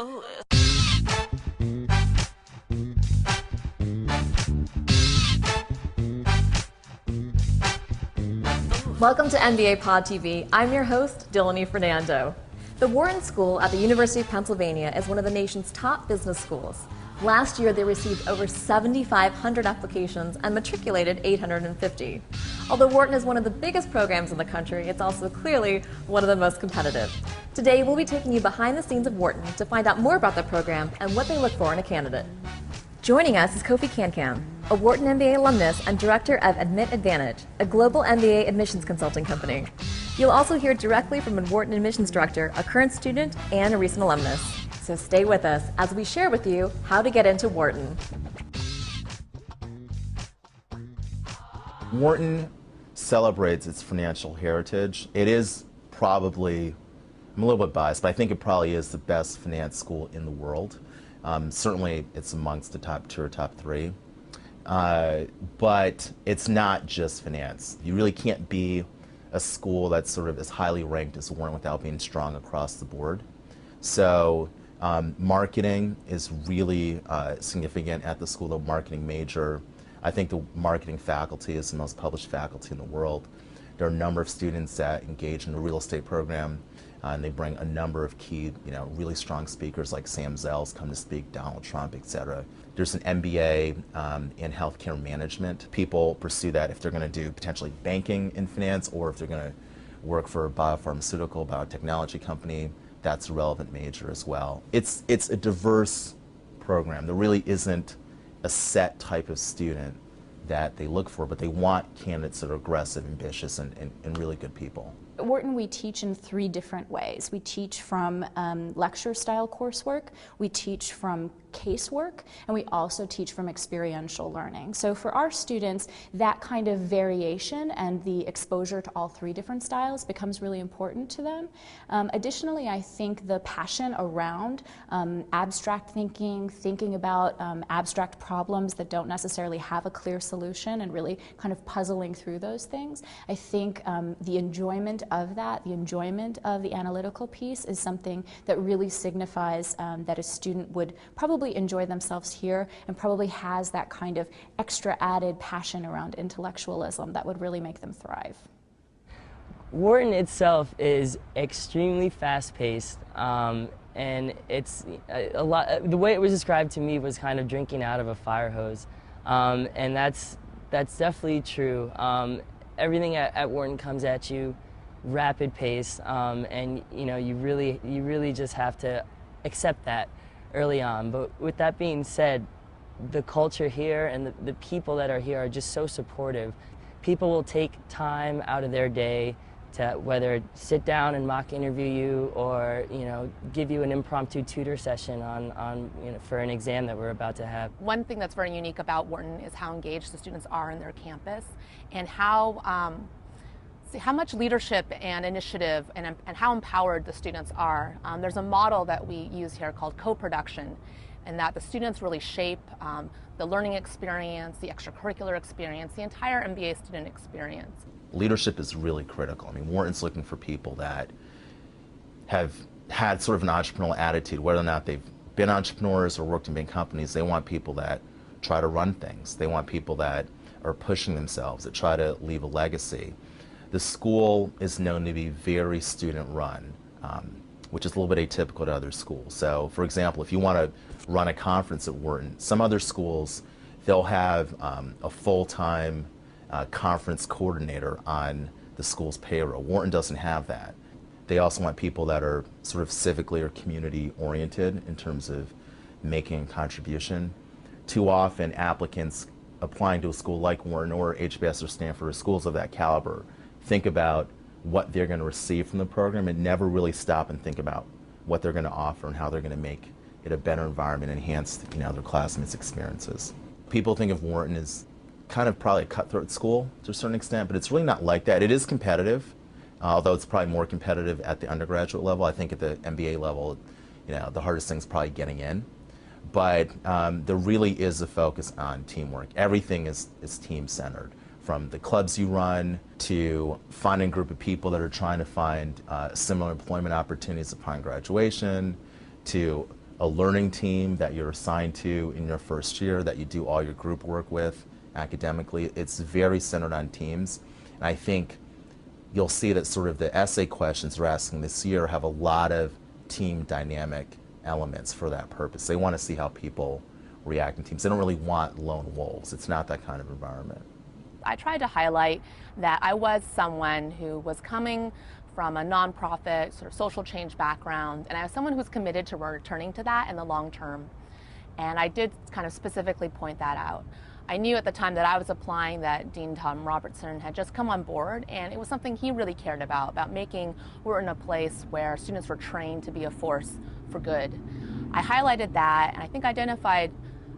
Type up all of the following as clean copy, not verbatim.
Ooh. Welcome to MBA Pod TV. I'm your host, Dilany Fernando. The Wharton School at the University of Pennsylvania is one of the nation's top business schools. Last year, they received over 7,500 applications and matriculated 850. Although Wharton is one of the biggest programs in the country, it's also clearly one of the most competitive. Today, we'll be taking you behind the scenes of Wharton to find out more about the program and what they look for in a candidate. Joining us is Kofi Kankan, a Wharton MBA alumnus and director of Admit Advantage, a global MBA admissions consulting company. You'll also hear directly from a Wharton admissions director, a current student, and a recent alumnus. So stay with us as we share with you how to get into Wharton. Wharton celebrates its financial heritage. It is probably, I'm a little bit biased, but I think it probably is the best finance school in the world. Certainly it's amongst the top 2 or top 3. But it's not just finance. You really can't be a school that's sort of as highly ranked as Wharton without being strong across the board. So marketing is really significant at the school, the marketing major. I think the marketing faculty is the most published faculty in the world. There are a number of students that engage in the real estate program, and they bring a number of key, really strong speakers like Sam Zell's come to speak, Donald Trump, etc. There's an MBA in healthcare management. People pursue that if they're going to do potentially banking in finance, or if they're going to work for a biopharmaceutical, biotechnology company. That's a relevant major as well. It's a diverse program. There really isn't a set type of student that they look for, but they want candidates that are aggressive, ambitious, and really good people. At Wharton, we teach in 3 different ways. We teach from lecture-style coursework, we teach from casework, and we also teach from experiential learning. So for our students, that kind of variation and the exposure to all 3 different styles becomes really important to them. Additionally, I think the passion around abstract thinking, thinking about abstract problems that don't necessarily have a clear solution, and really kind of puzzling through those things. I think the enjoyment of that, the enjoyment of the analytical piece, is something that really signifies that a student would probably enjoy themselves here, and probably has that kind of extra added passion around intellectualism that would really make them thrive. Wharton itself is extremely fast-paced, and it's a lot. The way it was described to me was kind of drinking out of a fire hose, and that's definitely true. Everything at Wharton comes at you rapid pace, and you really just have to accept that early on. But with that being said, the culture here and the people that are here are just so supportive. People will take time out of their day to whether sit down and mock interview you, or give you an impromptu tutor session on for an exam that we're about to have. One thing that's very unique about Wharton is how engaged the students are in their campus, and how much leadership and initiative and how empowered the students are. There's a model that we use here called co-production, and that the students really shape the learning experience, the extracurricular experience, the entire MBA student experience. Leadership is really critical. I mean, Wharton's looking for people that have had sort of an entrepreneurial attitude, whether or not they've been entrepreneurs or worked in big companies. They want people that try to run things. They want people that are pushing themselves, that try to leave a legacy. The school is known to be very student-run, which is a little bit atypical to other schools. So, for example, if you want to run a conference at Wharton, some other schools, they'll have a full-time conference coordinator on the school's payroll. Wharton doesn't have that. They also want people that are sort of civically or community-oriented in terms of making a contribution. Too often, applicants applying to a school like Wharton or HBS or Stanford or schools of that caliber think about what they're going to receive from the program and never really stop and think about what they're going to offer and how they're going to make it a better environment, enhance their classmates' experiences. People think of Wharton as kind of probably a cutthroat school to a certain extent, but it's really not like that. It is competitive, although it's probably more competitive at the undergraduate level. I think at the MBA level, the hardest thing is probably getting in. But there really is a focus on teamwork. Everything is team-centered. From the clubs you run to finding a group of people that are trying to find similar employment opportunities upon graduation, to a learning team that you're assigned to in your first year that you do all your group work with academically. It's very centered on teams. And I think you'll see that sort of the essay questions we're asking this year have a lot of team dynamic elements for that purpose. They want to see how people react in teams. They don't really want lone wolves. It's not that kind of environment. I tried to highlight that I was someone who was coming from a nonprofit sort of social change background, and I was someone who's committed to returning to that in the long term. And I did kind of specifically point that out. I knew at the time that I was applying that Dean Tom Robertson had just come on board, and it was something he really cared about making Wharton a place where students were trained to be a force for good. I highlighted that, and I think identified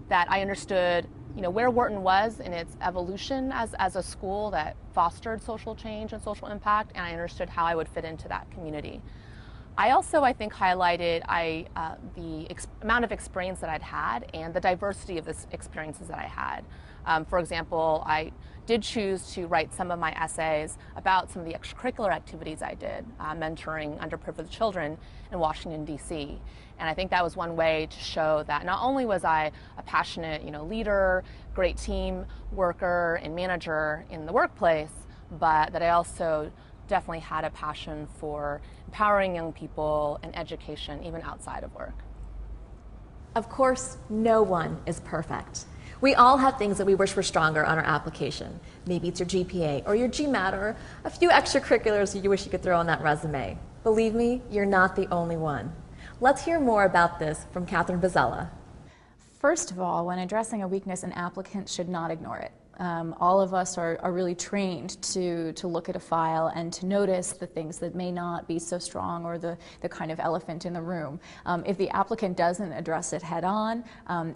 that I understood where Wharton was in its evolution as a school that fostered social change and social impact, and I understood how I would fit into that community. I also, I think, highlighted the amount of experience that I'd had and the diversity of the experiences that I had. For example, I did choose to write some of my essays about some of the extracurricular activities I did, mentoring underprivileged children in Washington, D.C. And I think that was one way to show that not only was I a passionate, leader, great team worker and manager in the workplace, but that I also definitely had a passion for empowering young people and education, even outside of work. Of course, no one is perfect. We all have things that we wish were stronger on our application. Maybe it's your GPA or your GMAT or a few extracurriculars you wish you could throw on that resume. Believe me, you're not the only one. Let's hear more about this from Catherine Bozzella. First of all, when addressing a weakness, an applicant should not ignore it. All of us are really trained to look at a file and to notice the things that may not be so strong or the kind of elephant in the room. If the applicant doesn't address it head on,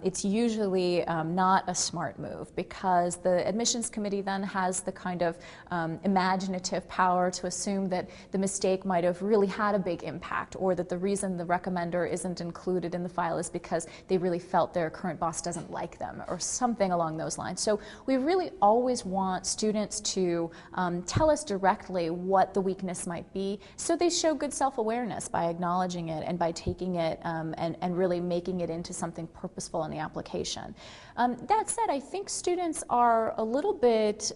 it's usually not a smart move, because the admissions committee then has the kind of imaginative power to assume that the mistake might have really had a big impact, or that the reason the recommender isn't included in the file is because they really felt their current boss doesn't like them, or something along those lines. So we really always want students to tell us directly what the weakness might be, so they show good self-awareness by acknowledging it and by taking it and really making it into something purposeful in the application. That said, I think students are a little bit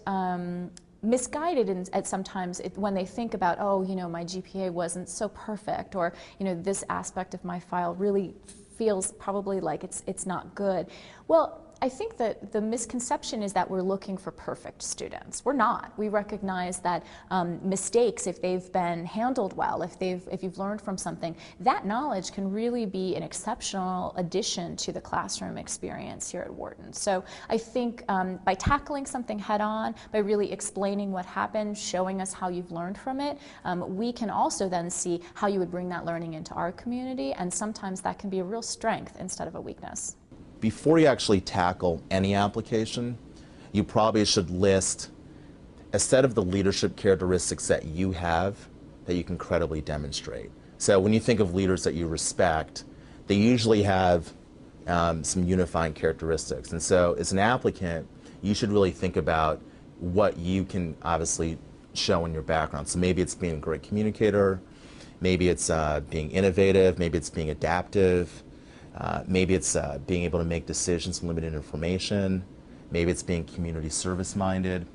misguided at sometimes when they think about, oh, my GPA wasn't so perfect, or this aspect of my file really feels probably like it's not good. Well, I think that the misconception is that we're looking for perfect students. We're not. We recognize that mistakes, if they've been handled well, if you've learned from something, that knowledge can really be an exceptional addition to the classroom experience here at Wharton. So I think by tackling something head on, by really explaining what happened, showing us how you've learned from it, we can also then see how you would bring that learning into our community, and sometimes that can be a real strength instead of a weakness. Before you actually tackle any application, you probably should list a set of the leadership characteristics that you have that you can credibly demonstrate. So when you think of leaders that you respect, they usually have some unifying characteristics. And so as an applicant, you should really think about what you can obviously show in your background. So maybe it's being a great communicator, maybe it's being innovative, maybe it's being adaptive, maybe it's being able to make decisions with limited information. Maybe it's being community service minded.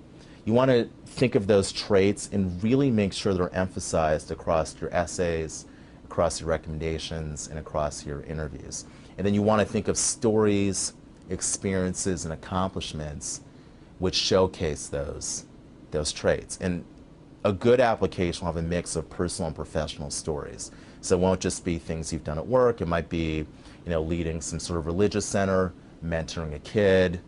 You want to think of those traits and really make sure they're emphasized across your essays, across your recommendations, and across your interviews. And then you want to think of stories, experiences, and accomplishments which showcase those traits. And a good application will have a mix of personal and professional stories. So it won't just be things you've done at work. It might be, leading some sort of religious center, mentoring a kid,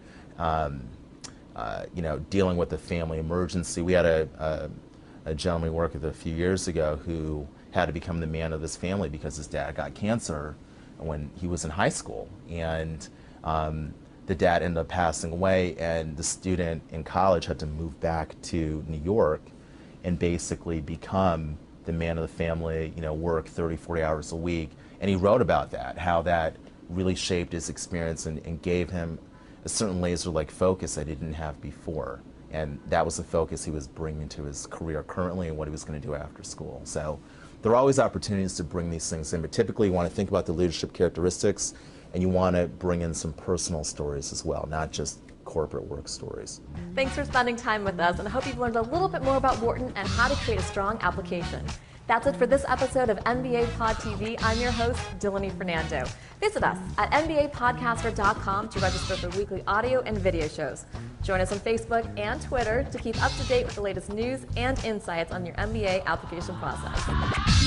dealing with a family emergency. We had a gentleman we worked with a few years ago who had to become the man of this family because his dad got cancer when he was in high school. And the dad ended up passing away, and the student in college had to move back to New York and basically become the man of the family, work 30, 40 hours a week. And he wrote about that, how that really shaped his experience and gave him a certain laser-like focus that he didn't have before. And that was the focus he was bringing to his career currently and what he was going to do after school. So there are always opportunities to bring these things in, but typically you want to think about the leadership characteristics, and you want to bring in some personal stories as well, not just corporate work stories. Thanks for spending time with us, and I hope you've learned a little bit more about Wharton and how to create a strong application. That's it for this episode of NBA Pod TV. I'm your host, Dilany Fernando. Visit us at NBApodcaster.com to register for weekly audio and video shows. Join us on Facebook and Twitter to keep up to date with the latest news and insights on your MBA application process.